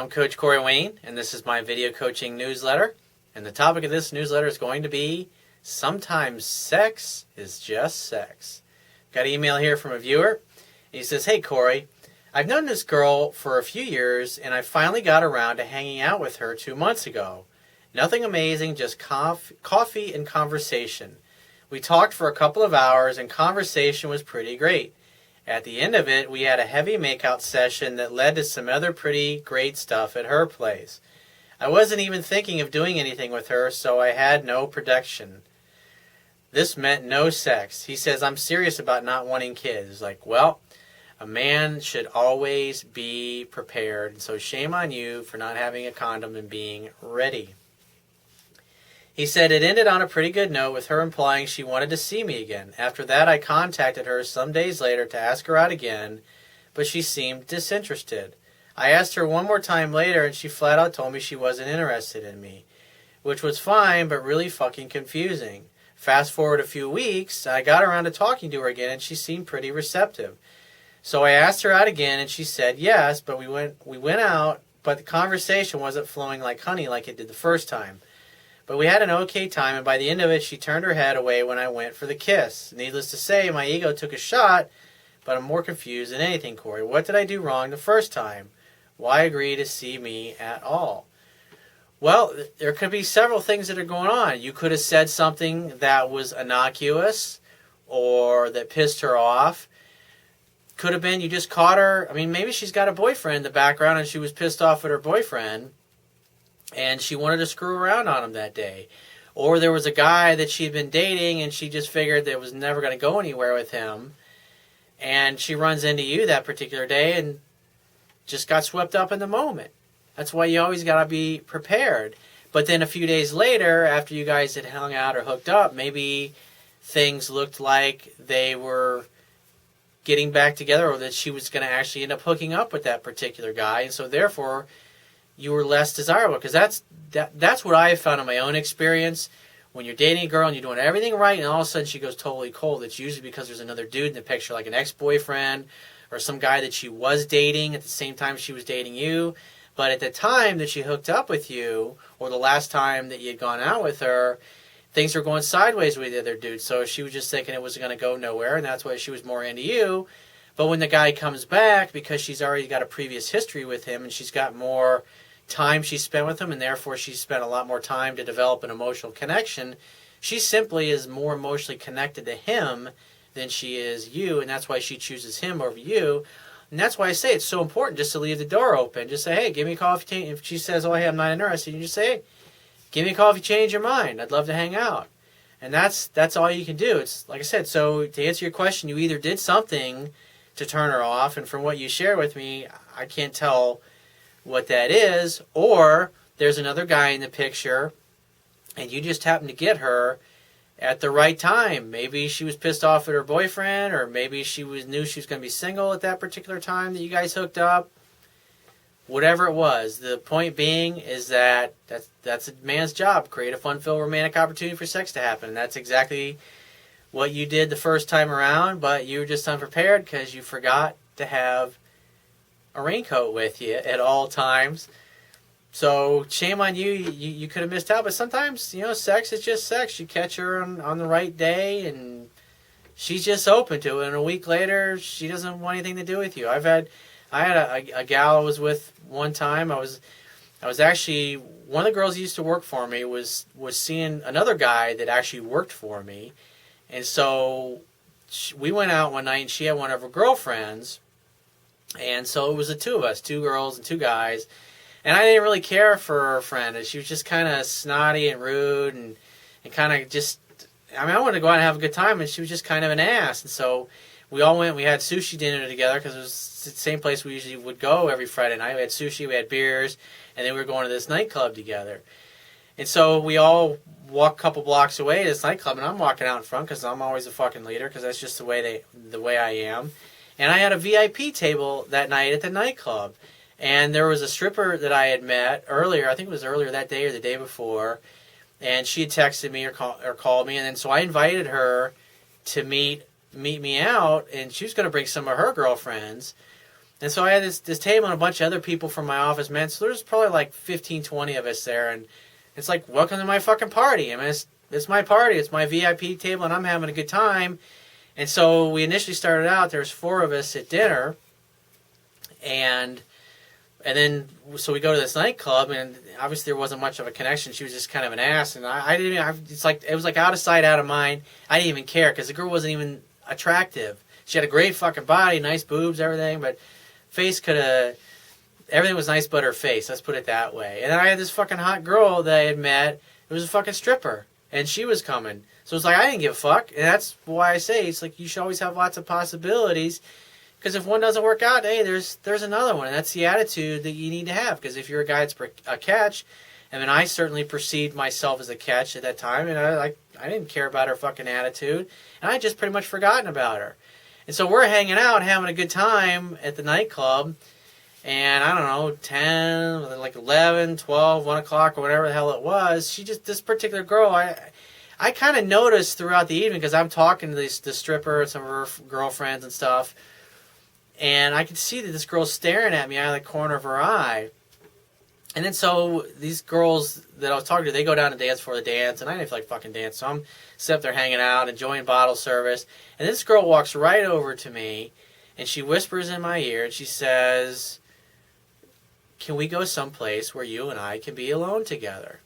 I'm Coach Corey Wayne, and this is my video coaching newsletter. And the topic of this newsletter is going to be, sometimes sex is just sex. Got an email here from a viewer. He says, "Hey Corey, I've known this girl for a few years, and I finally got around to hanging out with her 2 months ago. Nothing amazing, just coffee and conversation. We talked for a couple of hours, and conversation was pretty great. At the end of it, we had a heavy makeout session that led to some other pretty great stuff at her place. I wasn't even thinking of doing anything with her, so I had no production. This meant no sex." He says, "I'm serious about not wanting kids." Like, well, a man should always be prepared, and so shame on you for not having a condom and being ready. He said, "It ended on a pretty good note with her implying she wanted to see me again. After that, I contacted her some days later to ask her out again, but she seemed disinterested. I asked her one more time later, and she flat out told me she wasn't interested in me, which was fine, but really fucking confusing. Fast forward a few weeks, I got around to talking to her again, and she seemed pretty receptive. So I asked her out again, and she said yes, but we went out, but the conversation wasn't flowing like honey like it did the first time. But we had an okay time, and by the end of it, she turned her head away when I went for the kiss. Needless to say, my ego took a shot, but I'm more confused than anything, Corey. What did I do wrong the first time? Why agree to see me at all?" Well, there could be several things that are going on. You could have said something that was innocuous or that pissed her off. Could have been you just caught her. I mean, maybe she's got a boyfriend in the background and she was pissed off at her boyfriend and she wanted to screw around on him that day. Or there was a guy that she'd been dating and she just figured that it was never going to go anywhere with him. And she runs into you that particular day and just got swept up in the moment. That's why you always got to be prepared. But then a few days later, after you guys had hung out or hooked up, maybe things looked like they were getting back together or that she was going to actually end up hooking up with that particular guy. And so therefore, you were less desirable. Because that's what I have found in my own experience. When you're dating a girl and you're doing everything right and all of a sudden she goes totally cold, it's usually because there's another dude in the picture, like an ex-boyfriend or some guy that she was dating at the same time she was dating you. But at the time that she hooked up with you, or the last time that you had gone out with her, things were going sideways with the other dude. So she was just thinking it was going to go nowhere, and that's why she was more into you. But when the guy comes back, because she's already got a previous history with him, and she's got more time she spent with him, and therefore she spent a lot more time to develop an emotional connection, she simply is more emotionally connected to him than she is you, and that's why she chooses him over you. And that's why I say it's so important just to leave the door open. Just say, "Hey, give me a call if you change." If she says, "Oh, hey, I'm not interested," you just say, "Hey, give me a call if you change your mind. I'd love to hang out." And that's all you can do. It's like I said, so to answer your question, you either did something to turn her off, and from what you share with me, I can't tell what that is, or there's another guy in the picture, and you just happen to get her at the right time. Maybe she was pissed off at her boyfriend, or maybe she knew she was going to be single at that particular time that you guys hooked up. Whatever it was, the point being is that that's a man's job. Create a fun-filled romantic opportunity for sex to happen. And that's exactly what you did the first time around, but you were just unprepared because you forgot to have a raincoat with you at all times. So shame on you. You could have missed out. But sometimes, sex is just sex. You catch her on the right day, and she's just open to it. And a week later, she doesn't want anything to do with you. I had a gal I was with one time. I was actually, one of the girls who used to work for me was seeing another guy that actually worked for me. And so we went out one night, and she had one of her girlfriends. And so it was the two of us, 2 girls and 2 guys. And I didn't really care for her friend. She was just kind of snotty and rude and kind of just, I wanted to go out and have a good time, and she was just kind of an ass. And so we all went, we had sushi dinner together because it was the same place we usually would go every Friday night. We had sushi, we had beers, and then we were going to this nightclub together. And so we all walked a couple blocks away to this nightclub, and I'm walking out in front because I'm always a fucking leader because that's just the way I am. And I had a VIP table that night at the nightclub. And there was a stripper that I had met earlier, I think it was earlier that day or the day before, and she had texted me or called me, and then so I invited her to meet me out, and she was going to bring some of her girlfriends. And so I had this table and a bunch of other people from my office, man. So there's probably like 15, 20 of us there. And it's like, welcome to my fucking party. I mean, it's my party. It's my VIP table, and I'm having a good time. And so we initially started out, there's 4 of us at dinner. And then, so we go to this nightclub, and obviously there wasn't much of a connection. She was just kind of an ass. And I didn't even, it was like out of sight, out of mind. I didn't even care because the girl wasn't even attractive. She had a great fucking body, nice boobs, everything, but face everything was nice but her face, let's put it that way. And then I had this fucking hot girl that I had met. It was a fucking stripper, and she was coming. So it's like, I didn't give a fuck, and that's why I say, it's like, you should always have lots of possibilities, because if one doesn't work out, hey, there's another one, and that's the attitude that you need to have, because if you're a guy that's a catch, I mean, I certainly perceived myself as a catch at that time, and I didn't care about her fucking attitude, and I had just pretty much forgotten about her. And so we're hanging out, having a good time at the nightclub, and I don't know, 10, like 11, 12, 1 o'clock, or whatever the hell it was, this particular girl, I kind of noticed throughout the evening, because I'm talking to the stripper and some of her girlfriends and stuff, and I could see that this girl's staring at me out of the corner of her eye. And then so these girls that I was talking to, they go down and dance for the dance, and I didn't feel like fucking dance, so I'm sitting up there hanging out, enjoying bottle service, and this girl walks right over to me, and she whispers in my ear, and she says, can we go someplace where you and I can be alone together?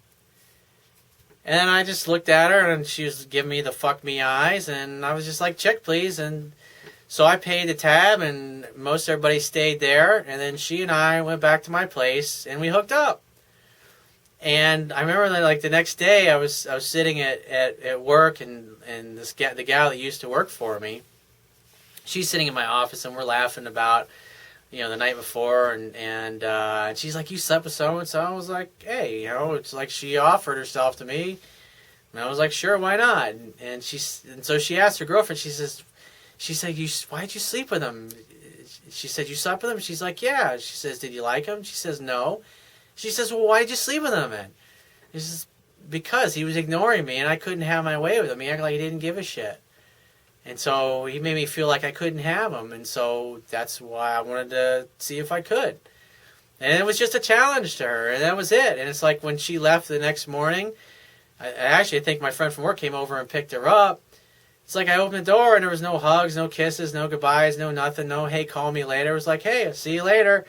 And I just looked at her, and she was giving me the fuck me eyes, and I was just like, check please, and so I paid the tab, and most everybody stayed there, and then she and I went back to my place, and we hooked up. And I remember that, like, the next day, I was sitting at work, and the gal that used to work for me, she's sitting in my office, and we're laughing about, the night before, and she's like, you slept with so-and-so? I was like, hey, it's like she offered herself to me, and I was like, sure, why not? And so she asked her girlfriend, she said, why'd you sleep with him? She said, you slept with him? She's like, yeah. She says, did you like him? She says, no. She says, well, why'd you sleep with him then? He says, because he was ignoring me and I couldn't have my way with him. He acted like he didn't give a shit. And so he made me feel like I couldn't have him. And so that's why I wanted to see if I could. And it was just a challenge to her. And that was it. And it's like when she left the next morning, I think my friend from work came over and picked her up. It's like I opened the door and there was no hugs, no kisses, no goodbyes, no nothing, no, hey, call me later. It was like, hey, I'll see you later.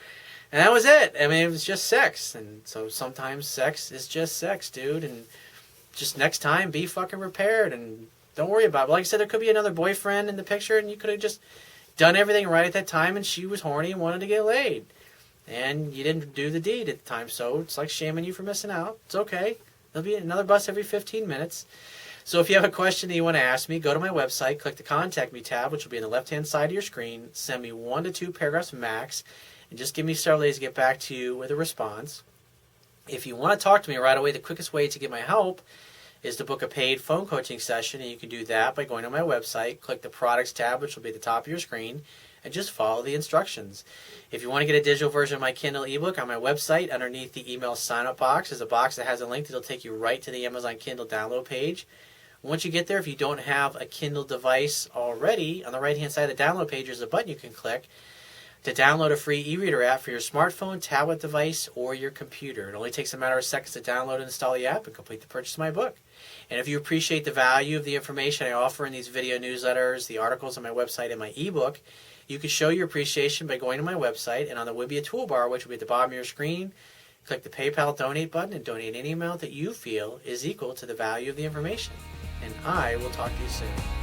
And that was it. I mean, it was just sex. And so sometimes sex is just sex, dude. And just next time, be fucking prepared and don't worry about it. But like I said, there could be another boyfriend in the picture and you could have just done everything right at that time and she was horny and wanted to get laid. And you didn't do the deed at the time. So it's like shaming you for missing out. It's okay. There'll be another bus every 15 minutes. So if you have a question that you want to ask me, go to my website, click the Contact Me tab, which will be on the left-hand side of your screen. Send me 1 to 2 paragraphs max, and just give me several days to get back to you with a response. If you want to talk to me right away, the quickest way to get my help is to book a paid phone coaching session, and you can do that by going to my website, click the Products tab, which will be at the top of your screen, and just follow the instructions. If you want to get a digital version of my Kindle ebook, on my website, underneath the email sign-up box, is a box that has a link that will take you right to the Amazon Kindle download page. Once you get there, if you don't have a Kindle device already, on the right-hand side of the download page, there's a button you can click to download a free e-reader app for your smartphone, tablet device, or your computer. It only takes a matter of seconds to download and install the app and complete the purchase of my book. And if you appreciate the value of the information I offer in these video newsletters, the articles on my website, and my ebook, you can show your appreciation by going to my website, and on the Wibbia toolbar, which will be at the bottom of your screen, click the PayPal donate button and donate any amount that you feel is equal to the value of the information. And I will talk to you soon.